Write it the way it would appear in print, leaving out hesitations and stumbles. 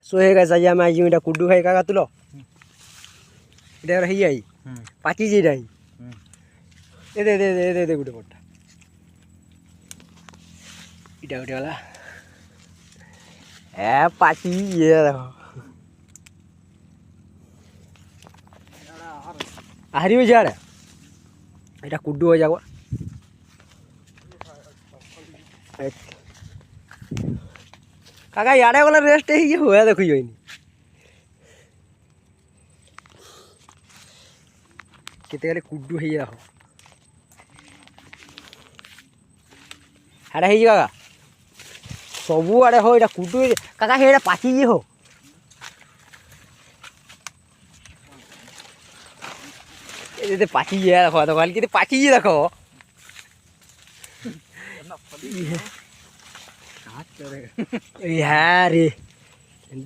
सो hey guys आज आम आज इटा कुड्डू खाई का तुलो इटा रही आई पाची जी रही दे दे दे दे दे दे गुटे पट्टा इटा गुटे वाला ए पाची ये देखो आहरी हो जाड़े इटा कुड्डू हो जाओ काका यारे वाला रेस्ट है ये हुआ देखो ये कितने गले कुड्डू है ये देखो अरे है ये काका सबू आड़े हो इटा कुड्डू काका है इटा पाची ये हो ये पाची ये देखो तो कल कितने पाची ये देखो यार